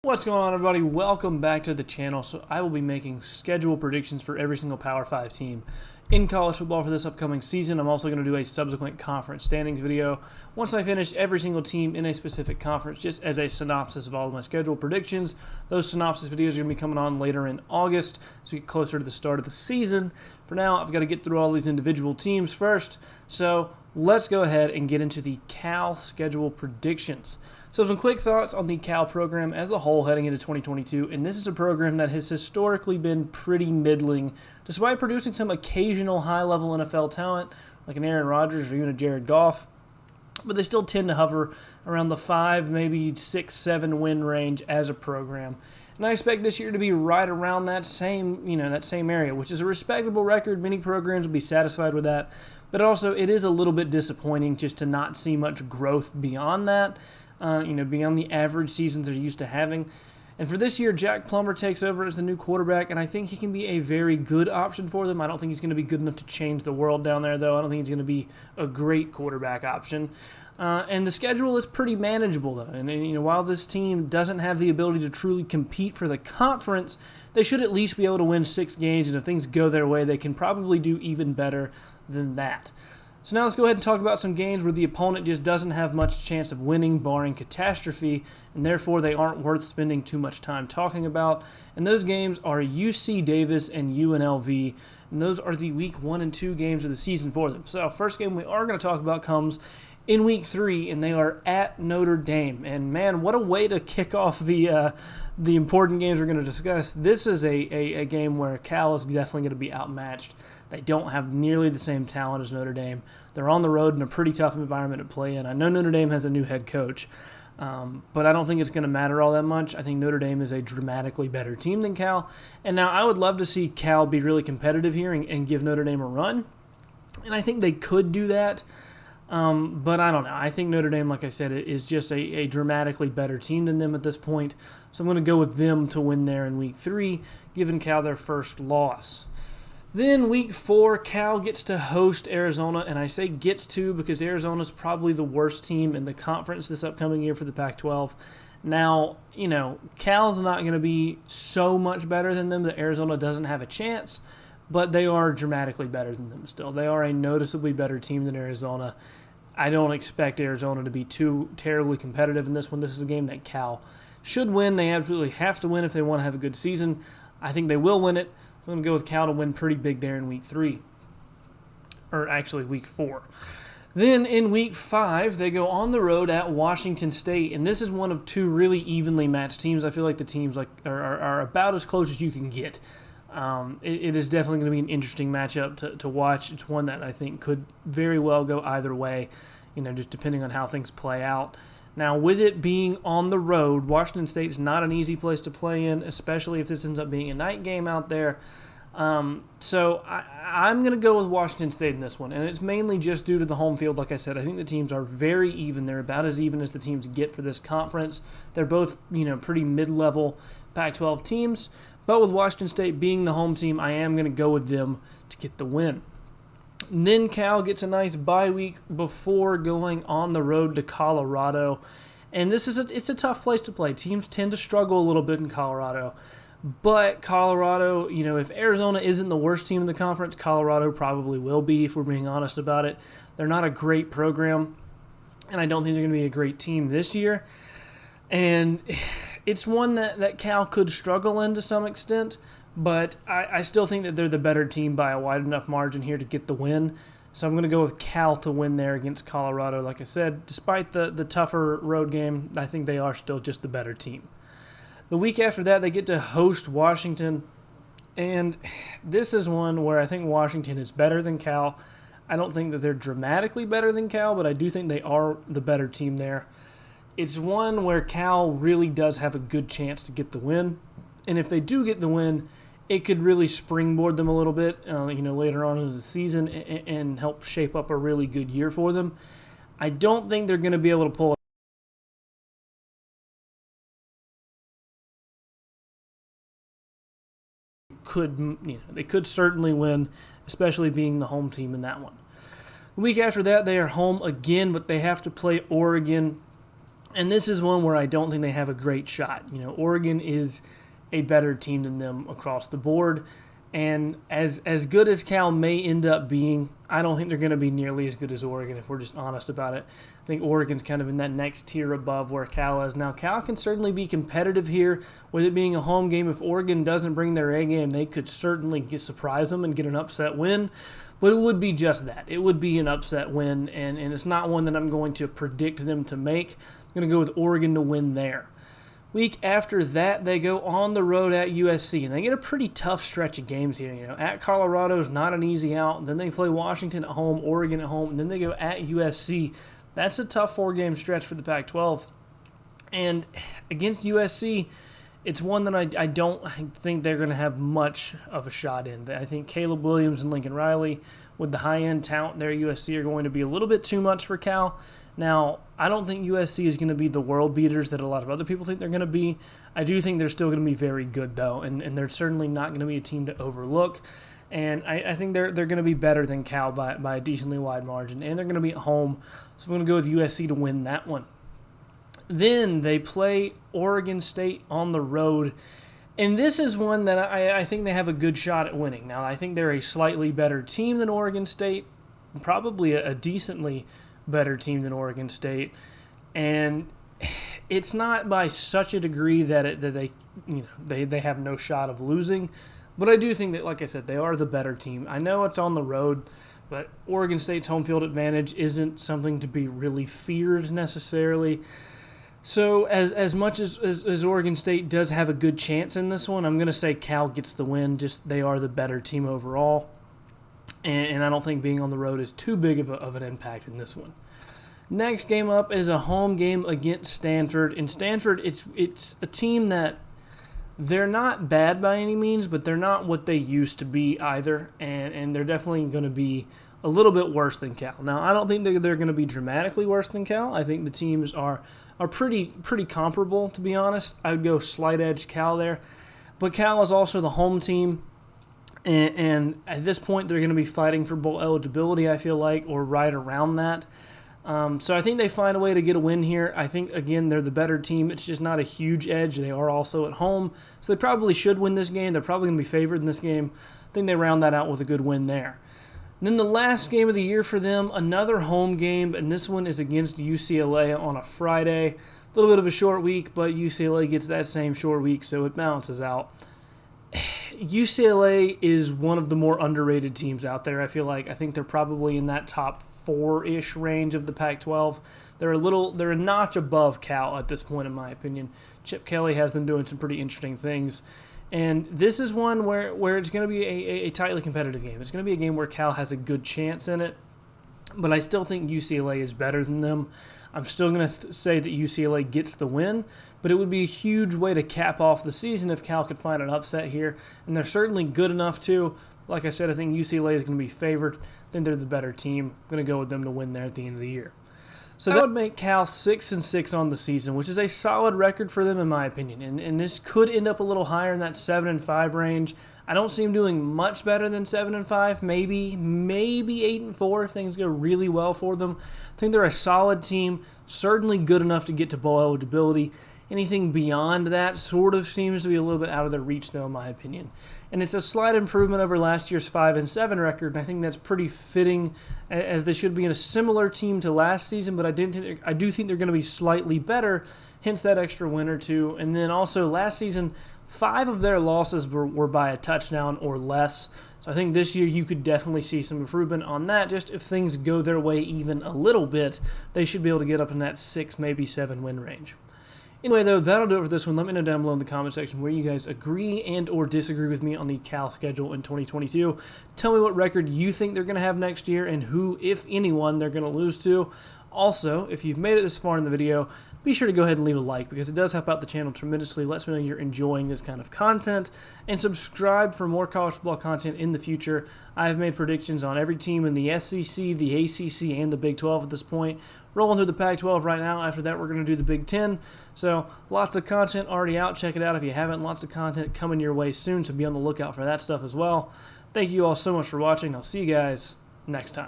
What's going on, everybody? Welcome back to the channel. So I will be making schedule predictions for every single Power 5 team in college football for this upcoming season. I'm also going to do a subsequent conference standings video once I finish every single team in a specific conference, just as a synopsis of all of my schedule predictions. Those synopsis videos are going to be coming on later in August, so we get closer to the start of the season. For now, I've got to get through all these individual teams first. So let's go ahead and get into the Cal schedule predictions. So some quick thoughts on the Cal program as a whole heading into 2022, and this is a program that has historically been pretty middling, despite producing some occasional high-level NFL talent, like an Aaron Rodgers or even a Jared Goff, but they still tend to hover around the 5, maybe 6, 7 win range as a program. And I expect this year to be right around that same area, which is a respectable record. Many programs will be satisfied with that, but also it is a little bit disappointing just to not see much growth beyond that. Beyond the average seasons they're used to having. And for this year, Jack Plummer takes over as the new quarterback, and I think he can be a very good option for them. I don't think he's going to be good enough to change the world down there, though. I don't think he's going to be a great quarterback option. And the schedule is pretty manageable, though. And while this team doesn't have the ability to truly compete for the conference, they should at least be able to win 6 games, and if things go their way, they can probably do even better than that. So now let's go ahead and talk about some games where the opponent just doesn't have much chance of winning, barring catastrophe, and therefore they aren't worth spending too much time talking about. And those games are UC Davis and UNLV, and those are the Week 1 and 2 games of the season for them. So first game we are going to talk about comes in Week 3, and they are at Notre Dame. And man, what a way to kick off the important games we're going to discuss. This is a game where Cal is definitely going to be outmatched. They don't have nearly the same talent as Notre Dame. They're on the road in a pretty tough environment to play in. I know Notre Dame has a new head coach, but I don't think it's going to matter all that much. I think Notre Dame is a dramatically better team than Cal. And now I would love to see Cal be really competitive here and give Notre Dame a run. And I think they could do that. But I don't know. I think Notre Dame, like I said, is just a dramatically better team than them at this point. So I'm going to go with them to win there in Week 3, giving Cal their first loss. Then Week 4, Cal gets to host Arizona, and I say gets to because Arizona's probably the worst team in the conference this upcoming year for the Pac-12. Now, Cal's not going to be so much better than them that Arizona doesn't have a chance, but they are dramatically better than them still. They are a noticeably better team than Arizona. I don't expect Arizona to be too terribly competitive in this one. This is a game that Cal should win. They absolutely have to win if they want to have a good season. I think they will win it. I'm going to go with Cal to win pretty big there in Week 3. Or actually Week 4. Then in Week 5, they go on the road at Washington State. And this is one of 2 really evenly matched teams. I feel like the teams are about as close as you can get. It is definitely going to be an interesting matchup to watch. It's one that I think could very well go either way, just depending on how things play out. Now, with it being on the road, Washington State is not an easy place to play in, especially if this ends up being a night game out there. So I'm going to go with Washington State in this one, and it's mainly just due to the home field. Like I said, I think the teams are very even. They're about as even as the teams get for this conference. They're both, pretty mid-level Pac-12 teams, but with Washington State being the home team, I am going to go with them to get the win. And then Cal gets a nice bye week before going on the road to Colorado. And it's a tough place to play. Teams tend to struggle a little bit in Colorado. But Colorado, if Arizona isn't the worst team in the conference, Colorado probably will be, if we're being honest about it. They're not a great program, and I don't think they're going to be a great team this year. And it's one that Cal could struggle in to some extent. But I still think that they're the better team by a wide enough margin here to get the win. So I'm going to go with Cal to win there against Colorado. Like I said, despite the tougher road game, I think they are still just the better team. The week after that, they get to host Washington. And this is one where I think Washington is better than Cal. I don't think that they're dramatically better than Cal, but I do think they are the better team there. It's one where Cal really does have a good chance to get the win. And if they do get the win, it could really springboard them a little bit, later on in the season and help shape up a really good year for them. I don't think they're going to be able to pull it. They could certainly win, especially being the home team in that one. The week after that, they are home again, but they have to play Oregon. And this is one where I don't think they have a great shot. Oregon is a better team than them across the board. And as good as Cal may end up being, I don't think they're going to be nearly as good as Oregon if we're just honest about it. I think Oregon's kind of in that next tier above where Cal is. Now, Cal can certainly be competitive here with it being a home game. If Oregon doesn't bring their A game, they could certainly surprise them and get an upset win. But it would be just that. It would be an upset win, and it's not one that I'm going to predict them to make. I'm going to go with Oregon to win there. Week after that, they go on the road at USC, and they get a pretty tough stretch of games here. At Colorado is not an easy out. Then they play Washington at home, Oregon at home, and then they go at USC. That's a tough 4-game stretch for the Pac-12. And against USC, it's one that I don't think they're going to have much of a shot in. I think Caleb Williams and Lincoln Riley, with the high-end talent there at USC, are going to be a little bit too much for Cal. Now, I don't think USC is going to be the world beaters that a lot of other people think they're going to be. I do think they're still going to be very good, though, and they're certainly not going to be a team to overlook. And I think they're going to be better than Cal by a decently wide margin, and they're going to be at home. So I'm going to go with USC to win that one. Then they play Oregon State on the road, and this is one that I think they have a good shot at winning. Now, I think they're a slightly better team than Oregon State, probably a decently better team than Oregon State, and it's not by such a degree that they have no shot of losing. But I do think that, like I said, they are the better team. I know it's on the road, but Oregon State's home field advantage isn't something to be really feared necessarily. So as much as Oregon State does have a good chance in this one, I'm going to say Cal gets the win. Just they are the better team overall. And I don't think being on the road is too big of an impact in this one. Next game up is a home game against Stanford. In Stanford, it's a team that they're not bad by any means, but they're not what they used to be either. And they're definitely going to be a little bit worse than Cal. Now, I don't think they're going to be dramatically worse than Cal. I think the teams are pretty comparable, to be honest. I would go slight edge Cal there. But Cal is also the home team. And at this point, they're going to be fighting for bowl eligibility, I feel like, or right around that. So I think they find a way to get a win here. I think, again, they're the better team. It's just not a huge edge. They are also at home. So they probably should win this game. They're probably going to be favored in this game. I think they round that out with a good win there. And then the last game of the year for them, another home game, and this one is against UCLA on a Friday. A little bit of a short week, but UCLA gets that same short week, so it balances out. UCLA is one of the more underrated teams out there, I feel like. I think they're probably in that top 4-ish range of the Pac-12. They're a notch above Cal at this point, in my opinion. Chip Kelly has them doing some pretty interesting things. And this is one where it's going to be a tightly competitive game. It's going to be a game where Cal has a good chance in it, but I still think UCLA is better than them. I'm still going to say that UCLA gets the win, but it would be a huge way to cap off the season if Cal could find an upset here, and they're certainly good enough to. Like I said, I think UCLA is going to be favored. I think they're the better team. I'm going to go with them to win there at the end of the year. So that would make Cal 6-6 on the season, which is a solid record for them in my opinion. And this could end up a little higher in that 7-5 range. I don't see them doing much better than 7-5, maybe 8-4 if things go really well for them. I think they're a solid team, certainly good enough to get to bowl eligibility. Anything beyond that sort of seems to be a little bit out of their reach, though, in my opinion. And it's a slight improvement over last year's 5-7 record, and I think that's pretty fitting, as they should be in a similar team to last season. But I do think they're going to be slightly better, hence that extra win or two. And then also last season, 5 of their losses were by a touchdown or less. So I think this year you could definitely see some improvement on that. Just if things go their way even a little bit, they should be able to get up in that 6, maybe 7 win range. Anyway, though, that'll do it for this one. Let me know down below in the comment section where you guys agree and or disagree with me on the Cal schedule in 2022. Tell me what record you think they're going to have next year and who, if anyone, they're going to lose to. Also, if you've made it this far in the video, be sure to go ahead and leave a like because it does help out the channel tremendously. Lets me know you're enjoying this kind of content. And subscribe for more college football content in the future. I've made predictions on every team in the SEC, the ACC, and the Big 12 at this point. Rolling through the Pac-12 right now. After that, we're going to do the Big 10. So lots of content already out. Check it out if you haven't. Lots of content coming your way soon, so be on the lookout for that stuff as well. Thank you all so much for watching. I'll see you guys next time.